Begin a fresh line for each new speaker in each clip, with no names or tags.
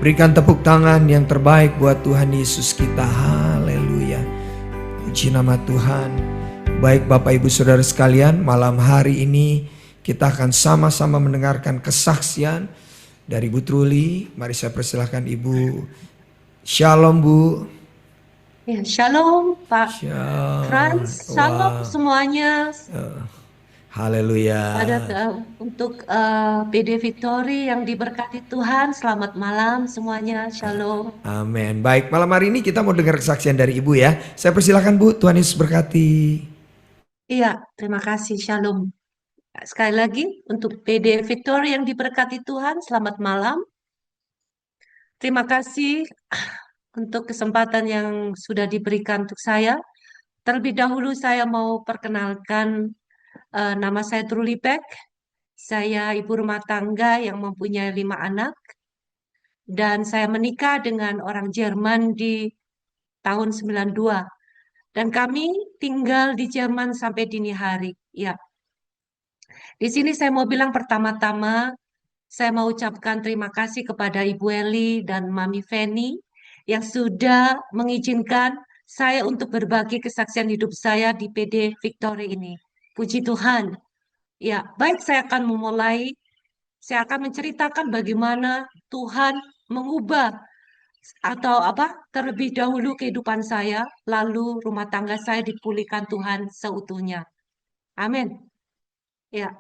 Berikan tepuk tangan yang terbaik buat Tuhan Yesus kita. Haleluya. Puji nama Tuhan. Baik Bapak Ibu Saudara sekalian, malam hari ini kita akan sama-sama mendengarkan kesaksian dari Bu Truli. Mari saya persilahkan Ibu. Shalom Bu.
Ya, shalom Pak
Shalom.
Franz, shalom
Wow.
semuanya.
Haleluya.
Untuk PD Victory yang diberkati Tuhan, selamat malam semuanya, shalom.
Amin. Baik, malam hari ini kita mau dengar kesaksian dari Ibu ya. Saya persilahkan Bu, Tuhan Yesus berkati.
Iya, terima kasih, shalom. Sekali lagi, untuk PD Victory yang diberkati Tuhan, selamat malam. Terima kasih untuk kesempatan yang sudah diberikan untuk saya. Terlebih dahulu saya mau perkenalkan nama saya Truli Peck. Saya ibu rumah tangga yang mempunyai 5 anak. Dan saya menikah dengan orang Jerman di tahun 92. Dan kami tinggal di Jerman sampai dini hari. Ya, di sini saya mau bilang pertama-tama, saya mau ucapkan terima kasih kepada Ibu Eli dan Mami Feni yang sudah mengizinkan saya untuk berbagi kesaksian hidup saya di PD Victory ini. Puji Tuhan. Ya, baik saya akan memulai. Saya akan menceritakan bagaimana Tuhan mengubah atau terlebih dahulu kehidupan saya, lalu rumah tangga saya dipulihkan Tuhan seutuhnya. Amin. Ya,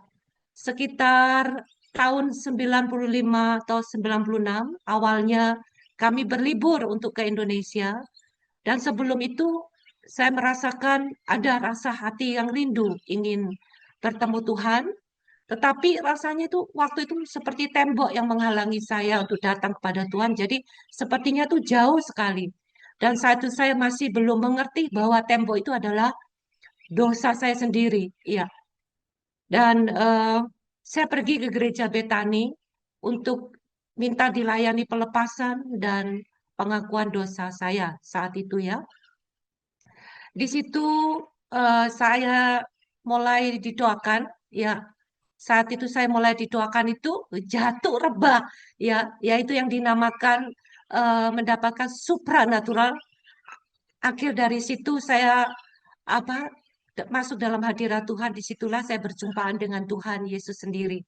sekitar tahun 95 atau 96 awalnya kami berlibur untuk ke Indonesia, dan sebelum itu saya merasakan ada rasa hati yang rindu ingin bertemu Tuhan, tetapi rasanya itu waktu itu seperti tembok yang menghalangi saya untuk datang kepada Tuhan. Jadi sepertinya itu jauh sekali. Dan saat itu saya masih belum mengerti bahwa tembok itu adalah dosa saya sendiri. Iya. Dan saya pergi ke gereja Betani untuk minta dilayani pelepasan dan pengakuan dosa saya saat itu ya. Di situ saya mulai didoakan ya. Saat itu saya mulai didoakan itu jatuh rebah ya, yaitu yang dinamakan mendapatkan supranatural. Akhir dari situ saya apa masuk dalam hadirat Tuhan. Disitulah saya berjumpaan dengan Tuhan Yesus sendiri,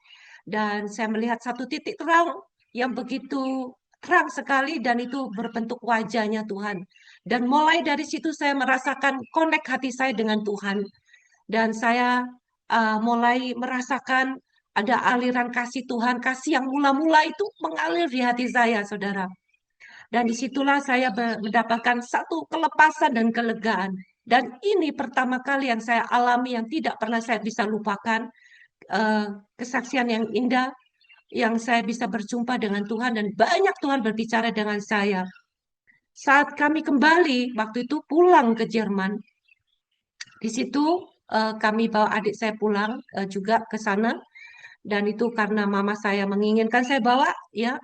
dan saya melihat satu titik terang yang begitu terang sekali, dan itu berbentuk wajahnya Tuhan. Dan mulai dari situ saya merasakan connect hati saya dengan Tuhan, dan saya mulai merasakan ada aliran kasih Tuhan, kasih yang mula-mula itu mengalir di hati saya, saudara. Dan disitulah saya mendapatkan satu kelepasan dan kelegaan. Dan ini pertama kali yang saya alami yang tidak pernah saya bisa lupakan, eh, kesaksian yang indah, yang saya bisa berjumpa dengan Tuhan dan banyak Tuhan berbicara dengan saya. Saat kami kembali, waktu itu pulang ke Jerman, di situ kami bawa adik saya pulang juga ke sana, dan itu karena mama saya menginginkan saya bawa ya.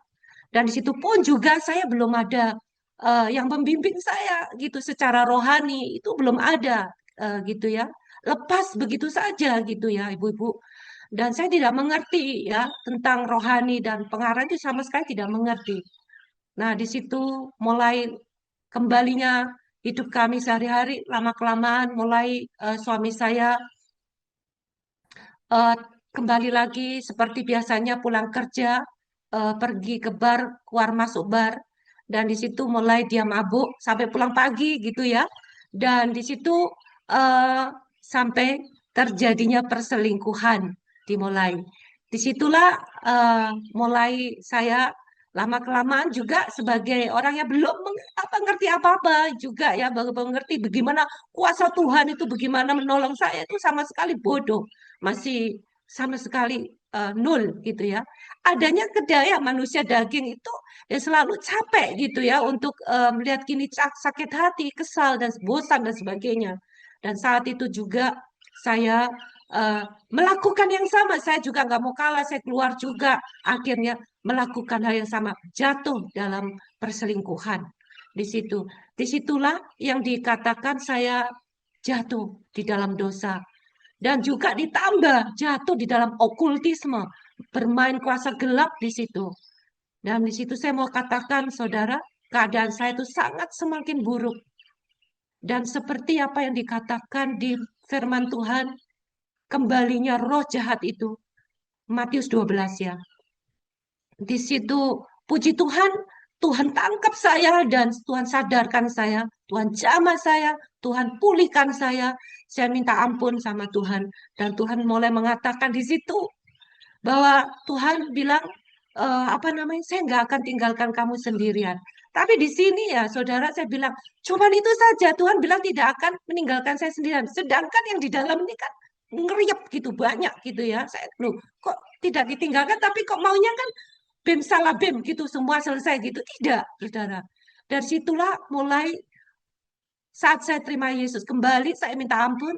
Dan di situ pun juga saya belum ada yang membimbing saya gitu secara rohani, itu belum ada gitu ya. Lepas begitu saja gitu ya ibu-ibu. Dan saya tidak mengerti ya tentang rohani dan pengarang itu, sama sekali tidak mengerti. Nah, di situ mulai kembalinya hidup kami sehari-hari, lama-kelamaan mulai suami saya eh, kembali lagi seperti biasanya pulang kerja, pergi ke bar, keluar masuk bar, dan di situ mulai dia mabuk sampai pulang pagi gitu ya. Dan di situ eh, sampai terjadinya perselingkuhan dimulai. Disitulah mulai saya lama-kelamaan juga sebagai orang yang belum ngerti apa-apa juga ya, baru mengerti bagaimana kuasa Tuhan itu, bagaimana menolong saya itu sama sekali bodoh, masih sama sekali nol gitu ya. Adanya kedaya manusia daging itu ya selalu capek gitu ya untuk melihat gini, sakit hati, kesal dan bosan dan sebagainya. Dan saat itu juga saya eh, melakukan yang sama. Saya juga nggak mau kalah, saya keluar juga akhirnya melakukan hal yang sama, jatuh dalam perselingkuhan. Di situ, disitulah yang dikatakan saya jatuh di dalam dosa, dan juga ditambah jatuh di dalam okultisme, bermain kuasa gelap di situ. Dan di situ saya mau katakan, saudara, keadaan saya itu sangat semakin buruk. Dan seperti apa yang dikatakan di firman Tuhan, kembalinya roh jahat itu. Matius 12 ya. Di situ puji Tuhan, Tuhan tangkap saya dan Tuhan sadarkan saya, Tuhan jamah saya, Tuhan pulihkan saya. Saya minta ampun sama Tuhan dan Tuhan mulai mengatakan di situ bahwa Tuhan bilang apa namanya, saya nggak akan tinggalkan kamu sendirian. Tapi di sini ya saudara, saya bilang cuman itu saja. Tuhan bilang tidak akan meninggalkan saya sendirian. Sedangkan yang di dalam ini kan ngeriap gitu banyak gitu ya. Saya loh, kok tidak ditinggalkan, tapi kok maunya kan bim salah bim gitu, semua selesai gitu. Tidak, saudara. Dari situlah mulai saat saya terima Yesus kembali, saya minta ampun.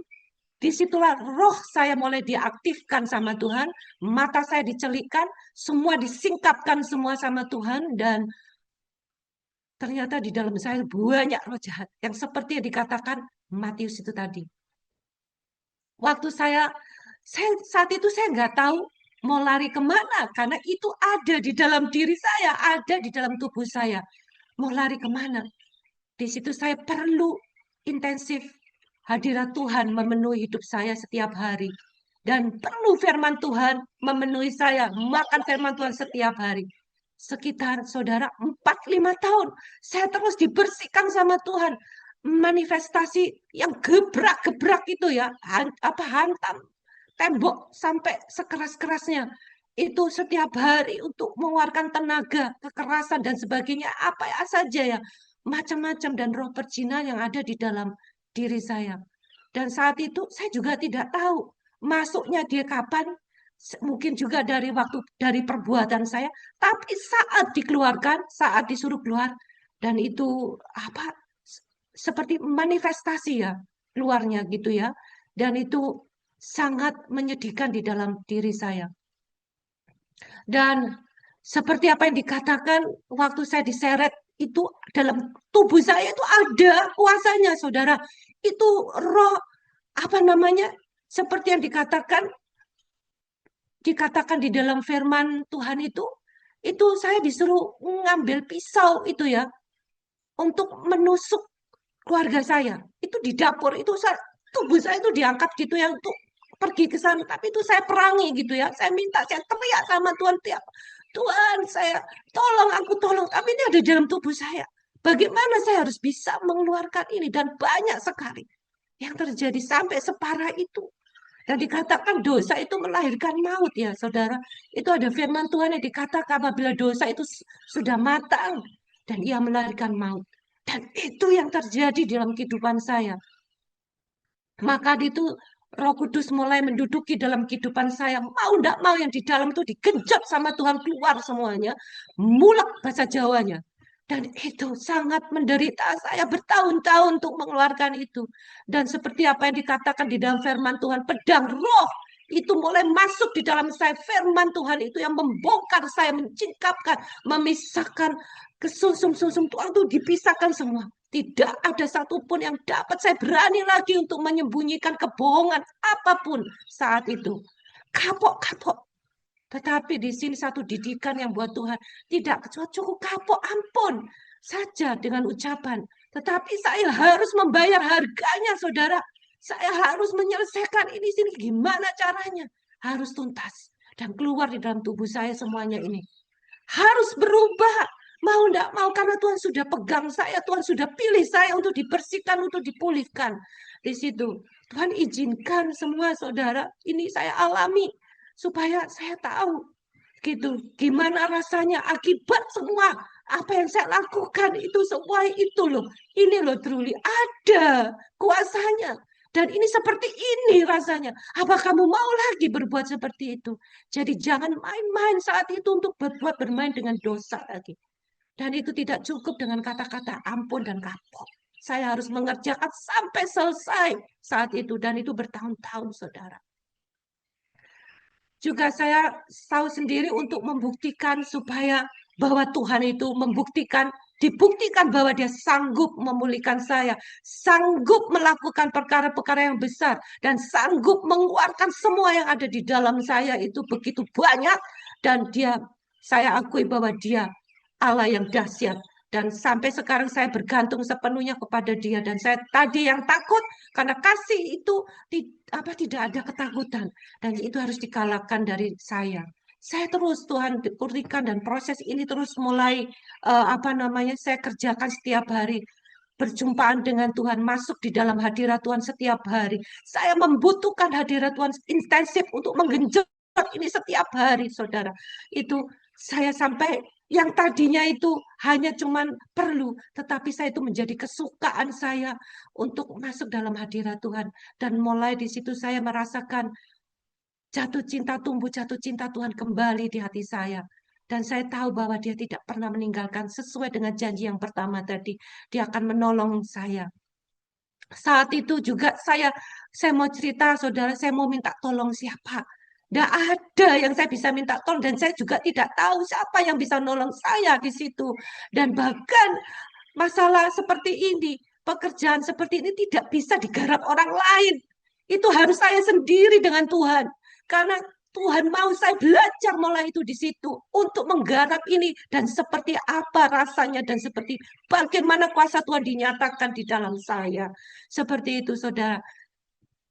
Disitulah roh saya mulai diaktifkan sama Tuhan, mata saya dicelikkan, semua disingkapkan semua sama Tuhan, dan ternyata di dalam saya banyak roh jahat, yang seperti yang dikatakan Matius itu tadi. Waktu saya saat itu saya nggak tahu mau lari kemana, karena itu ada di dalam diri saya, ada di dalam tubuh saya. Mau lari kemana? Di situ saya perlu intensif hadirat Tuhan memenuhi hidup saya setiap hari. Dan perlu firman Tuhan memenuhi saya, makan firman Tuhan setiap hari. Sekitar saudara 4-5 tahun, saya terus dibersihkan sama Tuhan. Manifestasi yang gebrak-gebrak itu ya, hantam tembok sampai sekeras-kerasnya. Itu setiap hari untuk mengeluarkan tenaga, kekerasan dan sebagainya, apa ya saja ya, macam-macam dan roh perjinan yang ada di dalam diri saya. Dan saat itu saya juga tidak tahu masuknya dia kapan, mungkin juga dari waktu dari perbuatan saya, tapi saat dikeluarkan, saat disuruh keluar, dan itu apa seperti manifestasi ya keluarnya gitu ya, dan itu sangat menyedihkan di dalam diri saya. Dan seperti apa yang dikatakan waktu saya diseret itu, dalam tubuh saya itu ada kuasanya, saudara. Itu roh apa namanya, seperti yang dikatakan di dalam firman Tuhan itu saya disuruh ngambil pisau itu ya untuk menusuk keluarga saya. Itu di dapur itu tubuh saya itu diangkat gitu ya untuk pergi ke sana, tapi itu saya perangi gitu ya. Saya minta, saya teriak sama Tuhan tiap, Tuhan saya tolong, aku tolong, tapi ini ada dalam tubuh saya. Bagaimana saya harus bisa mengeluarkan ini? Dan banyak sekali yang terjadi sampai separah itu. Dan dikatakan dosa itu melahirkan maut ya saudara. Itu ada firman Tuhan yang dikatakan apabila dosa itu sudah matang dan ia melahirkan maut. Dan itu yang terjadi dalam kehidupan saya. Maka itu Roh Kudus mulai menduduki dalam kehidupan saya. Mau tidak mau yang di dalam itu digenjot sama Tuhan, keluar semuanya. Mulak bahasa Jawanya. Dan itu sangat menderita saya bertahun-tahun untuk mengeluarkan itu. Dan seperti apa yang dikatakan di dalam firman Tuhan, pedang roh itu mulai masuk di dalam saya. Firman Tuhan itu yang membongkar saya, mencingkapkan, memisahkan kesumsum-sumsum Tuhan itu dipisahkan semua. Tidak ada satupun yang dapat saya berani lagi untuk menyembunyikan kebohongan apapun saat itu. Kapok-kapok. Tetapi di sini satu didikan yang buat Tuhan. Tidak cukup kapok, ampun saja dengan ucapan. Tetapi saya harus membayar harganya, saudara. Saya harus menyelesaikan ini sini. Gimana caranya? Harus tuntas. Dan keluar di dalam tubuh saya semuanya ini. Harus berubah. Mau tidak mau, karena Tuhan sudah pegang saya, Tuhan sudah pilih saya untuk dibersihkan, untuk dipulihkan. Di situ Tuhan izinkan semua saudara ini saya alami supaya saya tahu gitu gimana rasanya akibat semua apa yang saya lakukan itu, semua itu loh. Ini loh truly ada kuasanya. Dan ini seperti ini rasanya. Apa kamu mau lagi berbuat seperti itu? Jadi jangan main-main saat itu untuk bermain dengan dosa lagi. Dan itu tidak cukup dengan kata-kata ampun dan kapok. Saya harus mengerjakan sampai selesai saat itu. Dan itu bertahun-tahun, saudara. Juga saya tahu sendiri untuk membuktikan supaya bahwa Tuhan itu dibuktikan bahwa dia sanggup memulihkan saya. Sanggup melakukan perkara-perkara yang besar. Dan sanggup mengeluarkan semua yang ada di dalam saya itu begitu banyak. Dan dia Saya akui bahwa Dia Allah yang dahsyat. Dan sampai sekarang saya bergantung sepenuhnya kepada Dia. Dan saya tadi yang takut, karena kasih itu tidak ada ketakutan. Dan itu harus dikalahkan dari saya. Saya terus Tuhan berikan, dan proses ini terus mulai saya kerjakan setiap hari. Berjumpaan dengan Tuhan, masuk di dalam hadirat Tuhan setiap hari. Saya membutuhkan hadirat Tuhan intensif untuk menggenjot ini setiap hari, saudara. Itu saya sampai yang tadinya itu hanya cuman perlu, tetapi saya itu menjadi kesukaan saya untuk masuk dalam hadirat Tuhan. Dan mulai di situ saya merasakan tumbuh jatuh cinta Tuhan kembali di hati saya. Dan saya tahu bahwa Dia tidak pernah meninggalkan, sesuai dengan janji yang pertama tadi. Dia akan menolong saya. Saat itu juga saya mau cerita, saudara, saya mau minta tolong siapa. Tidak ada yang saya bisa minta tolong, dan saya juga tidak tahu siapa yang bisa nolong saya di situ. Dan bahkan masalah seperti ini, pekerjaan seperti ini tidak bisa digarap orang lain. Itu harus saya sendiri dengan Tuhan. Karena Tuhan mau saya belajar mulai itu di situ untuk menggarap ini, dan seperti apa rasanya, dan seperti bagaimana kuasa Tuhan dinyatakan di dalam saya. Seperti itu, saudara.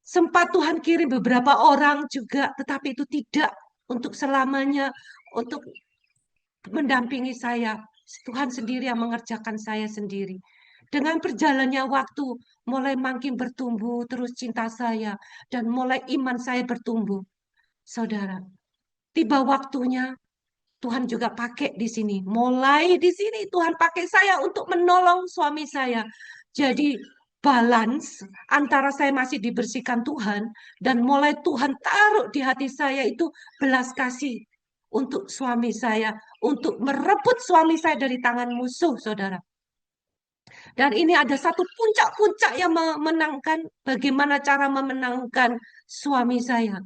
Sempat Tuhan kirim beberapa orang juga, tetapi itu tidak untuk selamanya, untuk mendampingi saya. Tuhan sendiri yang mengerjakan saya sendiri. Dengan berjalannya waktu, mulai makin bertumbuh terus cinta saya, dan mulai iman saya bertumbuh. Saudara, tiba waktunya Tuhan juga pakai di sini. Mulai di sini Tuhan pakai saya untuk menolong suami saya. Jadi balance antara saya masih dibersihkan Tuhan, dan mulai Tuhan taruh di hati saya itu belas kasih untuk suami saya, untuk merebut suami saya dari tangan musuh, saudara. Dan ini ada satu puncak-puncak yang memenangkan, bagaimana cara memenangkan suami saya.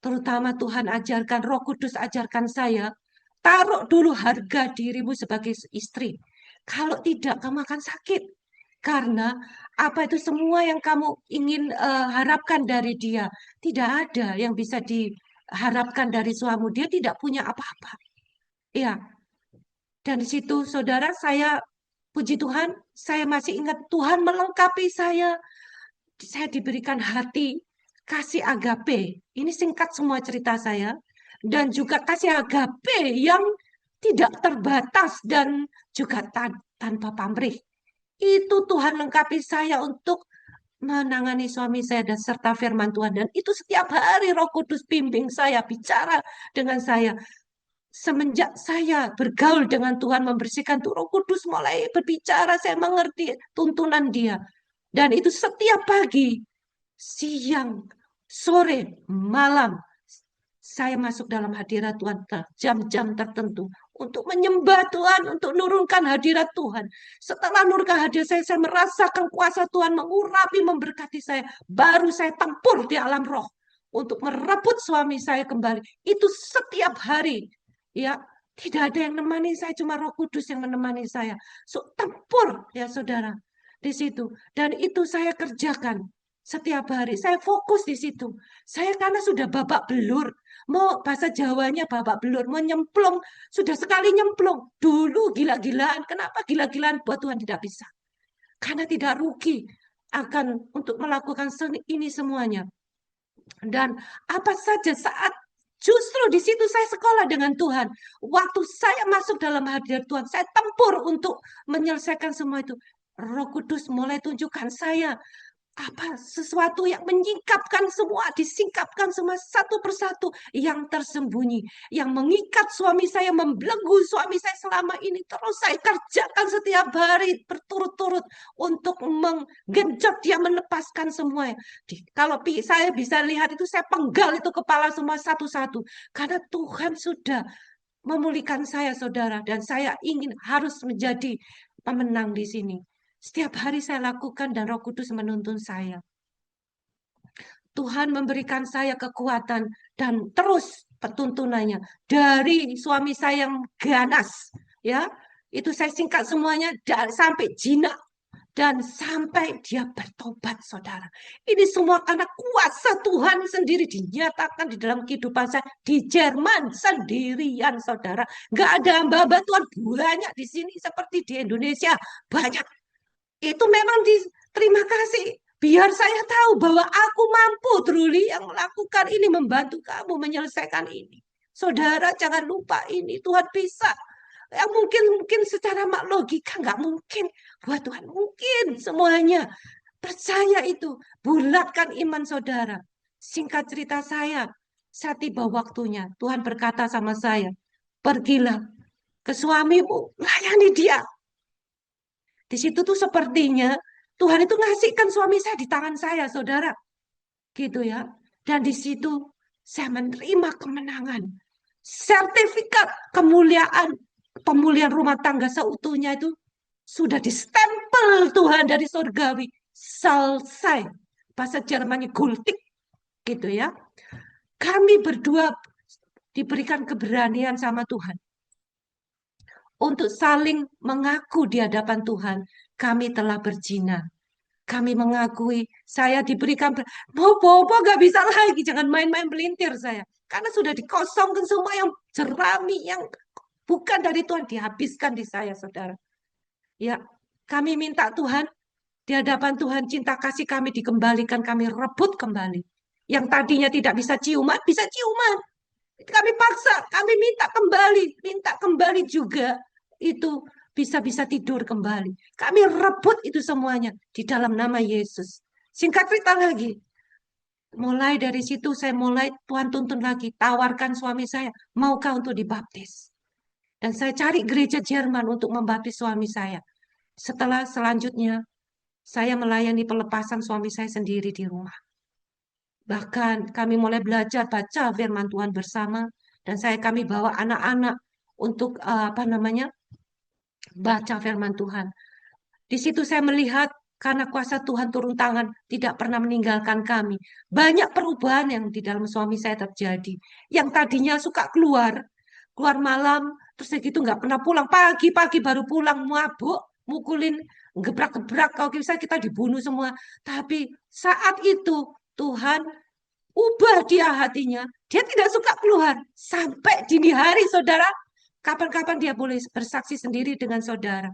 Terutama Tuhan ajarkan, Roh Kudus ajarkan saya, taruh dulu harga dirimu sebagai istri. Kalau tidak, kamu akan sakit. Karena apa itu semua yang kamu ingin harapkan dari dia, tidak ada yang bisa diharapkan dari suamimu. Dia tidak punya apa-apa. Ya, dan di situ, saudara, saya puji Tuhan, saya masih ingat Tuhan melengkapi saya. Saya diberikan hati kasih agape. Ini singkat semua cerita saya. Dan juga kasih agape yang tidak terbatas dan juga tanpa pamrih. Itu Tuhan lengkapi saya untuk menangani suami saya dan serta firman Tuhan. Dan itu setiap hari Roh Kudus bimbing saya, bicara dengan saya. Semenjak saya bergaul dengan Tuhan, membersihkan Tuhan, Roh Kudus mulai berbicara, saya mengerti tuntunan Dia. Dan itu setiap pagi, siang, sore, malam, saya masuk dalam hadirat Tuhan jam-jam tertentu untuk menyembah Tuhan, untuk nurunkan hadirat Tuhan. Setelah nurunkan hadirat saya merasakan kuasa Tuhan mengurapi, memberkati saya. Baru saya tempur di alam roh untuk merebut suami saya kembali. Itu setiap hari. Ya, tidak ada yang menemani saya, cuma Roh Kudus yang menemani saya. So, tempur ya saudara di situ. Dan itu saya kerjakan setiap hari. Saya fokus di situ. Saya karena sudah babak belur. Mau bahasa Jawanya babak belur. Mau nyemplung. Sudah sekali nyemplung. Dulu gila-gilaan. Kenapa gila-gilaan buat Tuhan tidak bisa? Karena tidak rugi akan untuk melakukan ini semuanya. Dan apa saja saat justru di situ saya sekolah dengan Tuhan. Waktu saya masuk dalam hadirat Tuhan, saya tempur untuk menyelesaikan semua itu. Roh Kudus mulai tunjukkan saya apa sesuatu yang menyingkapkan semua, disingkapkan semua satu persatu yang tersembunyi, yang mengikat suami saya, membelenggu suami saya selama ini. Terus saya kerjakan setiap hari berturut-turut untuk menggenjot dia, melepaskan semua. Kalau saya bisa lihat itu, saya penggal itu kepala semua satu-satu, karena Tuhan sudah memulihkan saya, saudara, dan saya ingin harus menjadi pemenang di sini. Setiap hari saya lakukan dan Roh Kudus menuntun saya. Tuhan memberikan saya kekuatan dan terus pertuntunannya dari suami saya yang ganas, ya. Itu saya singkat semuanya sampai jinak. Dan sampai dia bertobat, saudara. Ini semua karena kuasa Tuhan sendiri dinyatakan di dalam kehidupan saya. Di Jerman sendirian, saudara. Gak ada hamba-hamba Tuhan banyak di sini seperti di Indonesia. Banyak. Itu memang terima kasih. Biar saya tahu bahwa aku mampu, Truli, yang melakukan ini, membantu kamu menyelesaikan ini. Saudara, jangan lupa ini. Tuhan bisa. Yang mungkin secara logika nggak mungkin. Buat Tuhan mungkin semuanya. Percaya itu. Bulatkan iman saudara. Singkat cerita saya tiba waktunya. Tuhan berkata sama saya, pergilah ke suamimu, layani dia. Di situ tuh sepertinya Tuhan itu ngasihkan suami saya di tangan saya, saudara. Gitu ya. Dan di situ saya menerima kemenangan. Sertifikat kemuliaan, pemulihan rumah tangga seutuhnya itu sudah distempel Tuhan dari surgawi. Selesai. Bahasa Jermannya gultik. Gitu ya. Kami berdua diberikan keberanian sama Tuhan untuk saling mengaku di hadapan Tuhan, kami telah berzina. Kami mengakui, saya diberikan, bobo gak bisa lagi, jangan main-main melintir saya. Karena sudah dikosongkan semua yang jerami, yang bukan dari Tuhan, dihabiskan di saya, saudara. Ya, kami minta Tuhan, di hadapan Tuhan, cinta kasih kami dikembalikan, kami rebut kembali. Yang tadinya tidak bisa ciuman, bisa ciuman. Kami paksa, kami minta kembali juga itu bisa tidur kembali. Kami rebut itu semuanya di dalam nama Yesus. Singkat cerita lagi, mulai dari situ saya mulai Tuhan tuntun lagi, tawarkan suami saya, maukah untuk dibaptis? Dan saya cari gereja Jerman untuk membaptis suami saya. Setelah selanjutnya, saya melayani pelepasan suami saya sendiri di rumah. Bahkan kami mulai belajar baca firman Tuhan bersama, dan kami bawa anak-anak untuk baca firman Tuhan. Di situ saya melihat karena kuasa Tuhan turun tangan tidak pernah meninggalkan kami. Banyak perubahan yang di dalam suami saya terjadi. Yang tadinya suka keluar malam, terus gitu nggak pernah pulang. Pagi-pagi baru pulang, mabuk, mukulin, gebrak-gebrak. Kalau bisa kita dibunuh semua. Tapi saat itu Tuhan ubah dia hatinya. Dia tidak suka keluar. Sampai dini hari, saudara. Kapan-kapan dia boleh bersaksi sendiri dengan saudara.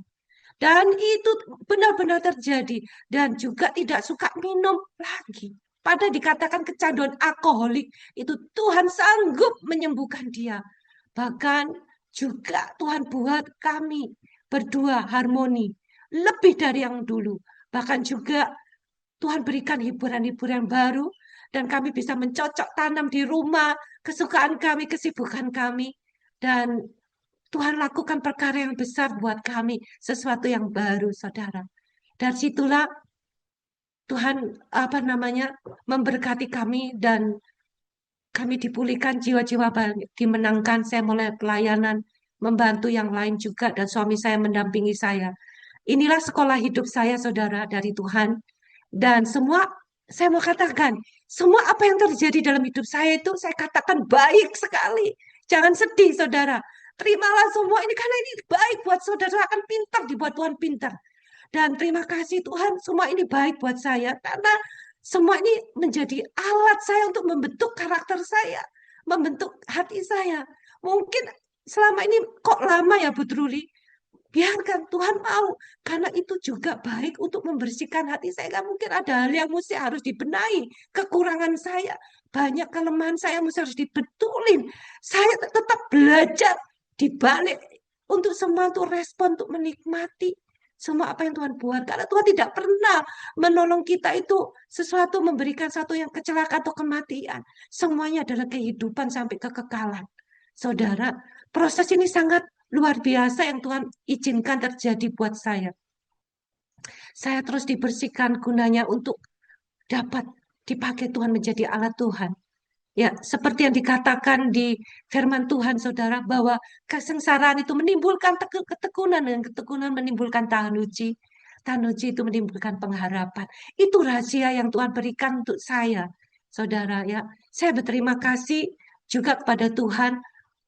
Dan itu benar-benar terjadi. Dan juga tidak suka minum lagi. Pada dikatakan kecanduan alkoholik, itu Tuhan sanggup menyembuhkan dia. Bahkan juga Tuhan buat kami berdua harmoni. Lebih dari yang dulu. Bahkan juga Tuhan berikan hiburan-hiburan baru. Dan kami bisa mencocok tanam di rumah, kesukaan kami, kesibukan kami. Dan Tuhan lakukan perkara yang besar buat kami, sesuatu yang baru, saudara. Dari situlah Tuhan memberkati kami dan kami dipulihkan jiwa-jiwa dimenangkan. Saya mulai pelayanan, membantu yang lain juga, dan suami saya mendampingi saya. Inilah sekolah hidup saya, saudara, dari Tuhan. Dan semua, saya mau katakan, semua apa yang terjadi dalam hidup saya itu, saya katakan baik sekali. Jangan sedih, saudara. Terimalah semua ini, karena ini baik buat saudara, akan pintar, dibuat Tuhan pintar. Dan terima kasih Tuhan, semua ini baik buat saya. Karena semua ini menjadi alat saya untuk membentuk karakter saya. Membentuk hati saya. Mungkin selama ini kok lama ya Bu Truli? Biarkan Tuhan mau, karena itu juga baik untuk membersihkan hati saya. Gak mungkin ada hal yang mesti harus dibenahi, kekurangan saya, banyak kelemahan saya mesti harus dibetulin. Saya tetap belajar dibalik untuk semua itu respon, untuk menikmati semua apa yang Tuhan buat. Karena Tuhan tidak pernah menolong kita itu sesuatu memberikan satu yang kecelakaan atau kematian. Semuanya adalah kehidupan sampai kekekalan. Saudara, proses ini sangat luar biasa yang Tuhan izinkan terjadi buat saya. Saya terus dibersihkan gunanya untuk dapat dipakai Tuhan menjadi alat Tuhan. Ya, seperti yang dikatakan di firman Tuhan, saudara, bahwa kesengsaraan itu menimbulkan ketekunan, dan ketekunan menimbulkan tahan uji itu menimbulkan pengharapan. Itu rahasia yang Tuhan berikan untuk saya, saudara. Ya, saya berterima kasih juga kepada Tuhan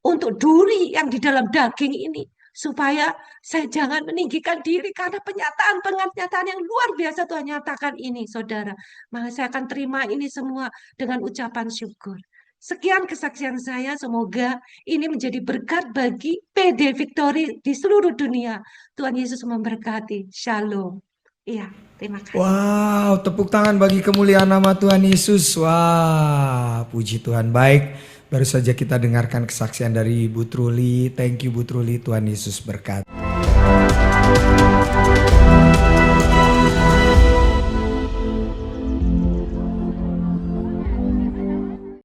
untuk duri yang di dalam daging ini supaya saya jangan meninggikan diri karena penyataan yang luar biasa Tuhan nyatakan ini, saudara. Maka saya akan terima ini semua dengan ucapan syukur. Sekian kesaksian saya, semoga ini menjadi berkat bagi PD Victory di seluruh dunia. Tuhan Yesus memberkati. Shalom. Iya, terima kasih.
Wow, tepuk tangan bagi kemuliaan nama Tuhan Yesus. Wah, puji Tuhan. Baik, baru saja kita dengarkan kesaksian dari Ibu Truli. Thank you Bu Truli, Tuhan Yesus berkati.